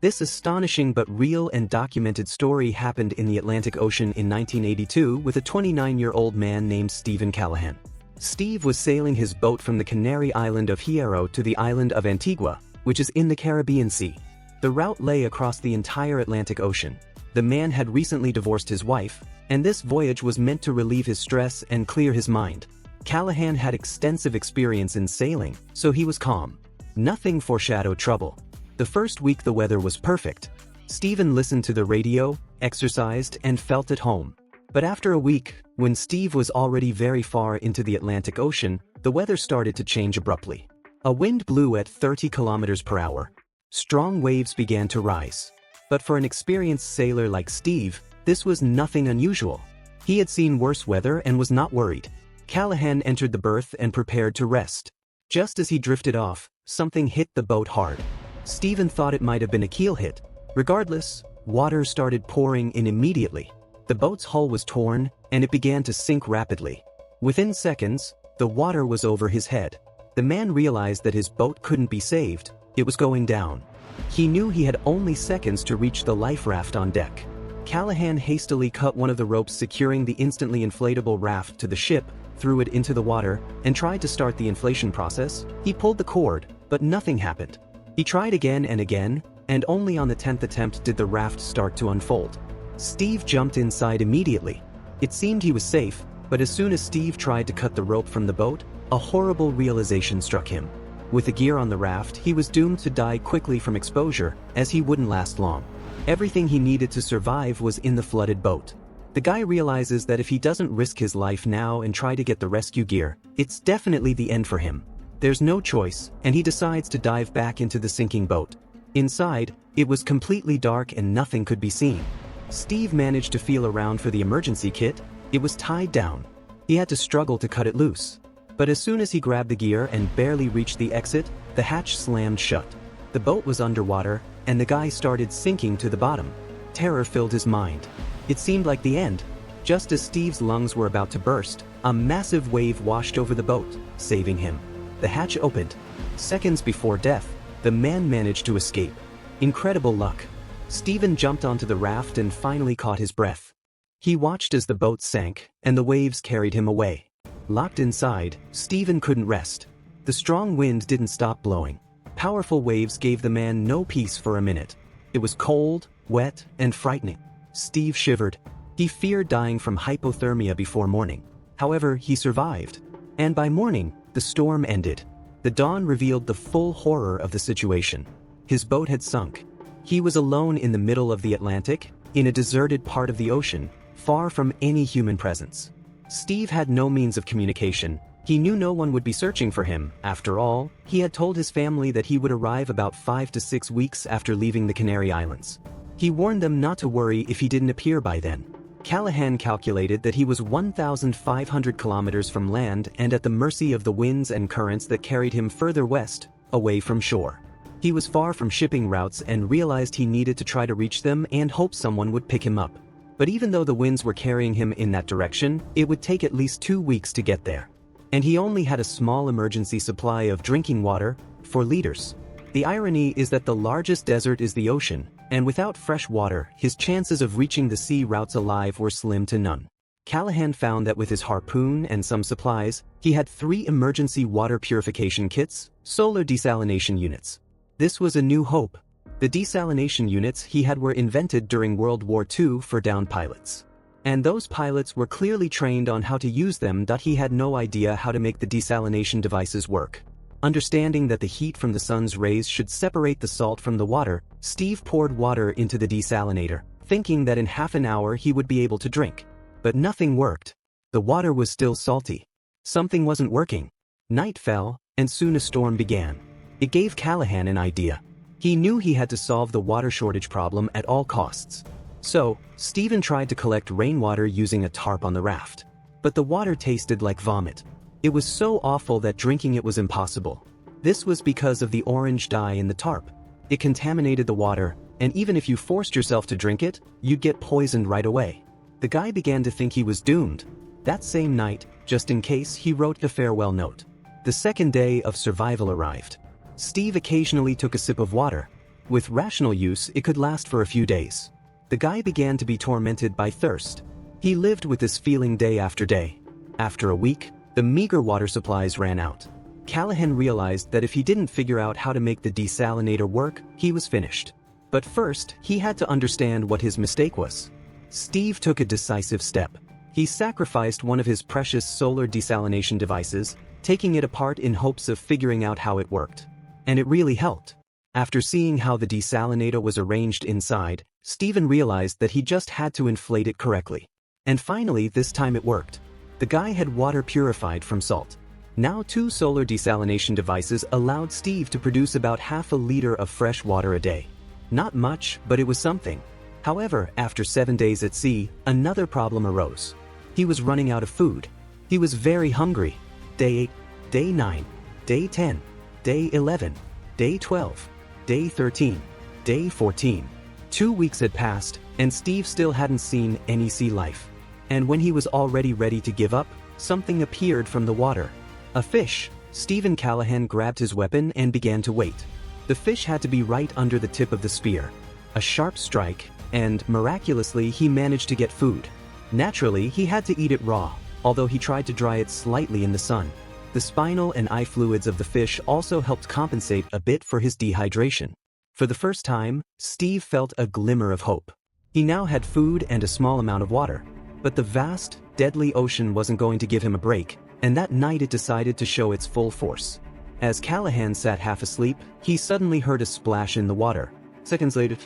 This astonishing but real and documented story happened in the Atlantic Ocean in 1982 with a 29-year-old man named Steven Callahan. Steve was sailing his boat from the Canary island of Hierro to the island of Antigua, which is in the Caribbean Sea. The route lay across the entire Atlantic Ocean. The man had recently divorced his wife, and this voyage was meant to relieve his stress and clear his mind. Callahan had extensive experience in sailing, so he was calm. Nothing foreshadowed trouble. The first week the weather was perfect. Steven listened to the radio, exercised, and felt at home. But after a week, when Steve was already very far into the Atlantic Ocean, the weather started to change abruptly. A wind blew at 30 kilometers per hour. Strong waves began to rise. But for an experienced sailor like Steve, this was nothing unusual. He had seen worse weather and was not worried. Callahan entered the berth and prepared to rest. Just as he drifted off, something hit the boat hard. Steven thought it might have been a keel hit. Regardless, water started pouring in immediately. The boat's hull was torn, and it began to sink rapidly. Within seconds, the water was over his head. The man realized that his boat couldn't be saved. It was going down. He knew he had only seconds to reach the life raft on deck. Callahan hastily cut one of the ropes securing the instantly inflatable raft to the ship, threw it into the water, and tried to start the inflation process. He pulled the cord, but nothing happened. He tried again and again, and only on the 10th attempt did the raft start to unfold. Steve jumped inside immediately. It seemed he was safe, but as soon as Steve tried to cut the rope from the boat, a horrible realization struck him. With the gear on the raft, he was doomed to die quickly from exposure, as he wouldn't last long. Everything he needed to survive was in the flooded boat. The guy realizes that if he doesn't risk his life now and try to get the rescue gear, it's definitely the end for him. There's no choice, and he decides to dive back into the sinking boat. Inside, it was completely dark and nothing could be seen. Steve managed to feel around for the emergency kit. It was tied down. He had to struggle to cut it loose. But as soon as he grabbed the gear and barely reached the exit, the hatch slammed shut. The boat was underwater, and the guy started sinking to the bottom. Terror filled his mind. It seemed like the end. Just as Steve's lungs were about to burst, a massive wave washed over the boat, saving him. The hatch opened. Seconds before death, the man managed to escape. Incredible luck. Steven jumped onto the raft and finally caught his breath. He watched as the boat sank, and the waves carried him away. Locked inside, Steven couldn't rest. The strong wind didn't stop blowing. Powerful waves gave the man no peace for a minute. It was cold, wet, and frightening. Steve shivered. He feared dying from hypothermia before morning. However, he survived. And by morning, the storm ended. The dawn revealed the full horror of the situation. His boat had sunk. He was alone in the middle of the Atlantic, in a deserted part of the ocean, far from any human presence. Steve had no means of communication. He knew no one would be searching for him. After all, he had told his family that he would arrive about 5 to 6 weeks after leaving the Canary Islands. He warned them not to worry if he didn't appear by then. Callahan calculated that he was 1,500 kilometers from land and at the mercy of the winds and currents that carried him further west, away from shore. He was far from shipping routes and realized he needed to try to reach them and hope someone would pick him up. But even though the winds were carrying him in that direction, it would take at least 2 weeks to get there. And he only had a small emergency supply of drinking water, 4 liters. The irony is that the largest desert is the ocean, and without fresh water, his chances of reaching the sea routes alive were slim to none. Callahan found that with his harpoon and some supplies, he had 3 emergency water purification kits, solar desalination units. This was a new hope. The desalination units he had were invented during World War II for downed pilots. And those pilots were clearly trained on how to use them. He had no idea how to make the desalination devices work. Understanding that the heat from the sun's rays should separate the salt from the water, Steve poured water into the desalinator, thinking that in half an hour he would be able to drink. But nothing worked. The water was still salty. Something wasn't working. Night fell, and soon a storm began. It gave Callahan an idea. He knew he had to solve the water shortage problem at all costs. So, Steven tried to collect rainwater using a tarp on the raft. But the water tasted like vomit. It was so awful that drinking it was impossible. This was because of the orange dye in the tarp. It contaminated the water, and even if you forced yourself to drink it, you'd get poisoned right away. The guy began to think he was doomed. That same night, just in case, he wrote a farewell note. The second day of survival arrived. Steve occasionally took a sip of water. With rational use, it could last for a few days. The guy began to be tormented by thirst. He lived with this feeling day after day. After a week, the meager water supplies ran out. Callahan realized that if he didn't figure out how to make the desalinator work, he was finished. But first, he had to understand what his mistake was. Steve took a decisive step. He sacrificed one of his precious solar desalination devices, taking it apart in hopes of figuring out how it worked. And it really helped. After seeing how the desalinator was arranged inside, Steven realized that he just had to inflate it correctly. And finally, this time it worked. The guy had water purified from salt. Now 2 solar desalination devices allowed Steve to produce about half a liter of fresh water a day. Not much, but it was something. However, after 7 days at sea, another problem arose. He was running out of food. He was very hungry. Day 8, Day 9, Day 10, Day 11, Day 12, Day 13, Day 14. 2 weeks had passed, and Steve still hadn't seen any sea life. And when he was already ready to give up, something appeared from the water. A fish. Steven Callahan grabbed his weapon and began to wait. The fish had to be right under the tip of the spear. A sharp strike, and miraculously he managed to get food. Naturally, he had to eat it raw, although he tried to dry it slightly in the sun. The spinal and eye fluids of the fish also helped compensate a bit for his dehydration. For the first time, Steve felt a glimmer of hope. He now had food and a small amount of water. But the vast, deadly ocean wasn't going to give him a break, and that night it decided to show its full force. As Callahan sat half asleep, he suddenly heard a splash in the water. Seconds later,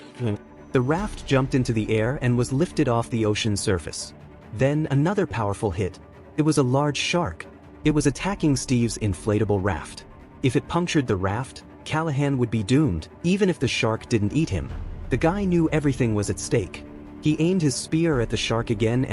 the raft jumped into the air and was lifted off the ocean's surface. Then another powerful hit. It was a large shark. It was attacking Steve's inflatable raft. If it punctured the raft, Callahan would be doomed, even if the shark didn't eat him. The guy knew everything was at stake. He aimed his spear at the shark again,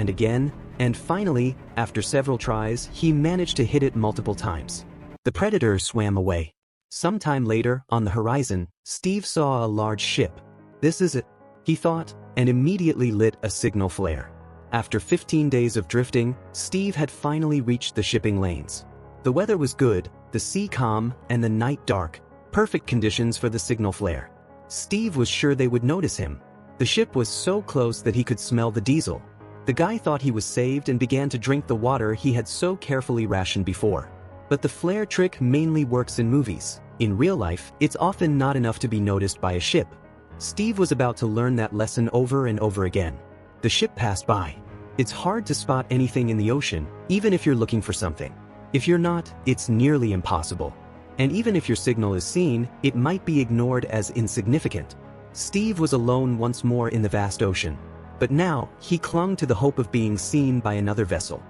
and finally, after several tries, he managed to hit it multiple times. The predator swam away. Sometime later, on the horizon, Steve saw a large ship. This is it, he thought, and immediately lit a signal flare. After 15 days of drifting, Steve had finally reached the shipping lanes. The weather was good, the sea calm, and the night dark, perfect conditions for the signal flare. Steve was sure they would notice him. The ship was so close that he could smell the diesel. The guy thought he was saved and began to drink the water he had so carefully rationed before. But the flare trick mainly works in movies. In real life, it's often not enough to be noticed by a ship. Steve was about to learn that lesson over and over again. The ship passed by. It's hard to spot anything in the ocean, even if you're looking for something. If you're not, it's nearly impossible. And even if your signal is seen, it might be ignored as insignificant. Steve was alone once more in the vast ocean. But now, he clung to the hope of being seen by another vessel.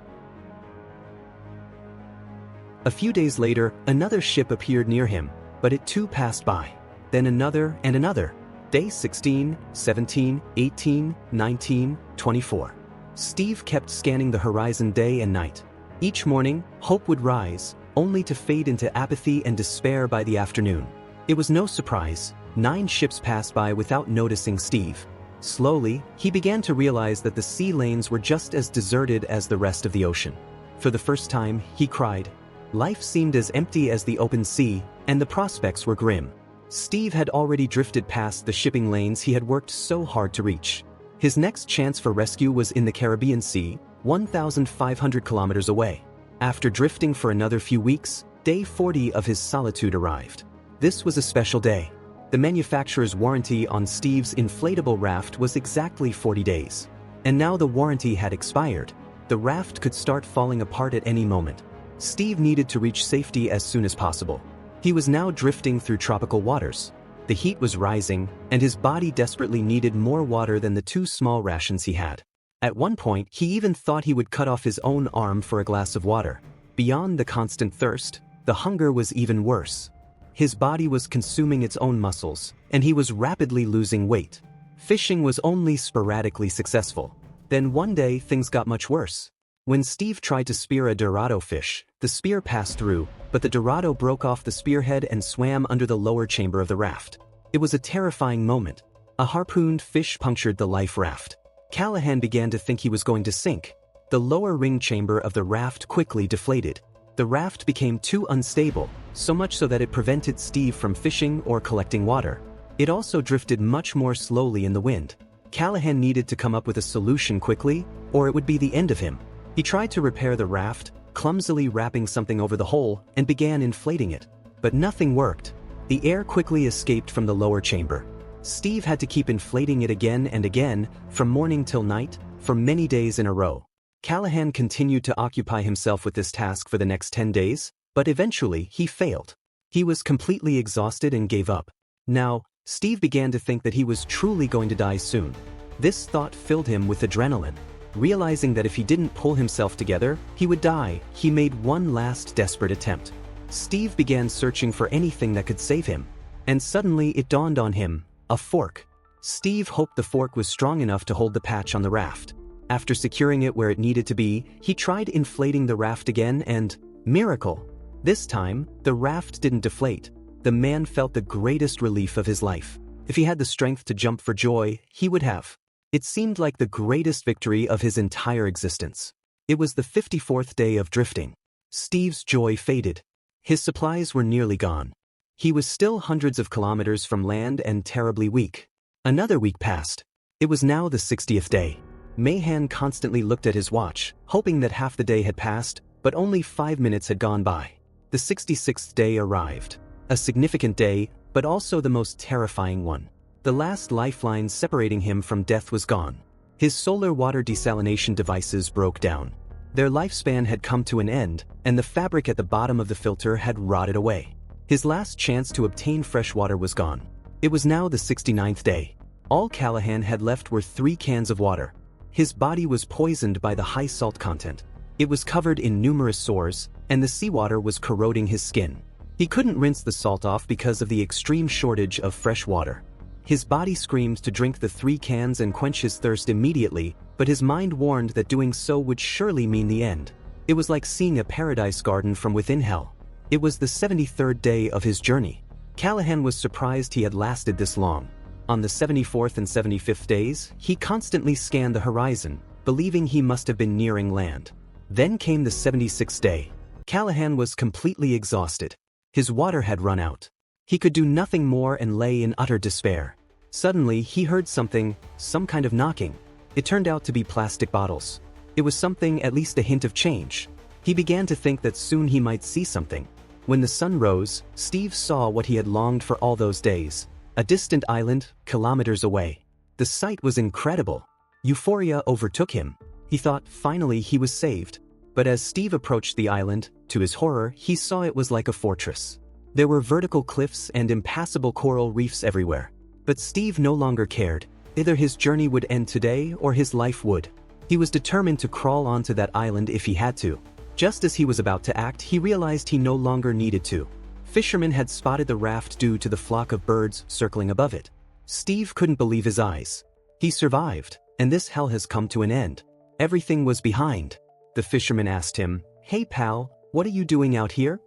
A few days later, another ship appeared near him, but it too passed by. Then another and another. Day 16, 17, 18, 19, 24. Steve kept scanning the horizon day and night. Each morning, hope would rise, only to fade into apathy and despair by the afternoon. It was no surprise. 9 ships passed by without noticing Steve. Slowly, he began to realize that the sea lanes were just as deserted as the rest of the ocean. For the first time, he cried. Life seemed as empty as the open sea, and the prospects were grim. Steve had already drifted past the shipping lanes he had worked so hard to reach. His next chance for rescue was in the Caribbean Sea, 1,500 kilometers away. After drifting for another few weeks, day 40 of his solitude arrived. This was a special day. The manufacturer's warranty on Steve's inflatable raft was exactly 40 days. And now the warranty had expired. The raft could start falling apart at any moment. Steve needed to reach safety as soon as possible. He was now drifting through tropical waters. The heat was rising, and his body desperately needed more water than the 2 small rations he had. At one point, he even thought he would cut off his own arm for a glass of water. Beyond the constant thirst, the hunger was even worse. His body was consuming its own muscles, and he was rapidly losing weight. Fishing was only sporadically successful. Then one day, things got much worse. When Steve tried to spear a dorado fish, the spear passed through, but the dorado broke off the spearhead and swam under the lower chamber of the raft. It was a terrifying moment. A harpooned fish punctured the life raft. Callahan began to think he was going to sink. The lower ring chamber of the raft quickly deflated. The raft became too unstable, so much so that it prevented Steve from fishing or collecting water. It also drifted much more slowly in the wind. Callahan needed to come up with a solution quickly, or it would be the end of him. He tried to repair the raft, clumsily wrapping something over the hole, and began inflating it. But nothing worked. The air quickly escaped from the lower chamber. Steve had to keep inflating it again and again, from morning till night, for many days in a row. Callahan continued to occupy himself with this task for the next 10 days, but eventually he failed. He was completely exhausted and gave up. Now, Steve began to think that he was truly going to die soon. This thought filled him with adrenaline. Realizing that if he didn't pull himself together, he would die, he made one last desperate attempt. Steve began searching for anything that could save him. And suddenly it dawned on him, a fork. Steve hoped the fork was strong enough to hold the patch on the raft. After securing it where it needed to be, he tried inflating the raft again and, miracle! This time, the raft didn't deflate. The man felt the greatest relief of his life. If he had the strength to jump for joy, he would have. It seemed like the greatest victory of his entire existence. It was the 54th day of drifting. Steve's joy faded. His supplies were nearly gone. He was still hundreds of kilometers from land and terribly weak. Another week passed. It was now the 60th day. Callahan constantly looked at his watch, hoping that half the day had passed, but only 5 minutes had gone by. The 66th day arrived. A significant day, but also the most terrifying one. The last lifeline separating him from death was gone. His solar water desalination devices broke down. Their lifespan had come to an end, and the fabric at the bottom of the filter had rotted away. His last chance to obtain fresh water was gone. It was now the 69th day. All Callahan had left were 3 cans of water. His body was poisoned by the high salt content. It was covered in numerous sores, and the seawater was corroding his skin. He couldn't rinse the salt off because of the extreme shortage of fresh water. His body screamed to drink the 3 cans and quench his thirst immediately, but his mind warned that doing so would surely mean the end. It was like seeing a paradise garden from within hell. It was the 73rd day of his journey. Callahan was surprised he had lasted this long. On the 74th and 75th days, he constantly scanned the horizon, believing he must have been nearing land. Then came the 76th day. Callahan was completely exhausted. His water had run out. He could do nothing more and lay in utter despair. Suddenly, he heard something, some kind of knocking. It turned out to be plastic bottles. It was something, at least a hint of change. He began to think that soon he might see something. When the sun rose, Steve saw what he had longed for all those days. A distant island, kilometers away. The sight was incredible. Euphoria overtook him. He thought finally he was saved. But as Steve approached the island, to his horror, he saw it was like a fortress. There were vertical cliffs and impassable coral reefs everywhere. But Steve no longer cared. Either his journey would end today or his life would. He was determined to crawl onto that island if he had to. Just as he was about to act, he realized he no longer needed to. Fishermen had spotted the raft due to the flock of birds circling above it. Steve couldn't believe his eyes. He survived, and this hell has come to an end. Everything was behind. The fisherman asked him, "Hey pal, what are you doing out here?"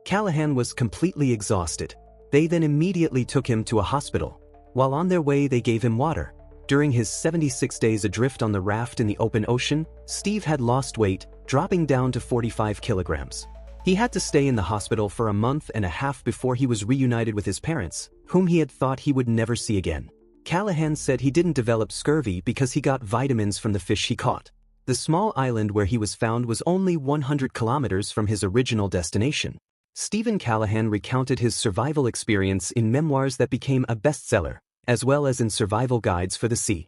Callahan was completely exhausted. They then immediately took him to a hospital. While on their way, they gave him water. During his 76 days adrift on the raft in the open ocean, Steve had lost weight, dropping down to 45 kilograms. He had to stay in the hospital for a month and a half before he was reunited with his parents, whom he had thought he would never see again. Callahan said he didn't develop scurvy because he got vitamins from the fish he caught. The small island where he was found was only 100 kilometers from his original destination. Steven Callahan recounted his survival experience in memoirs that became a bestseller, as well as in survival guides for the sea.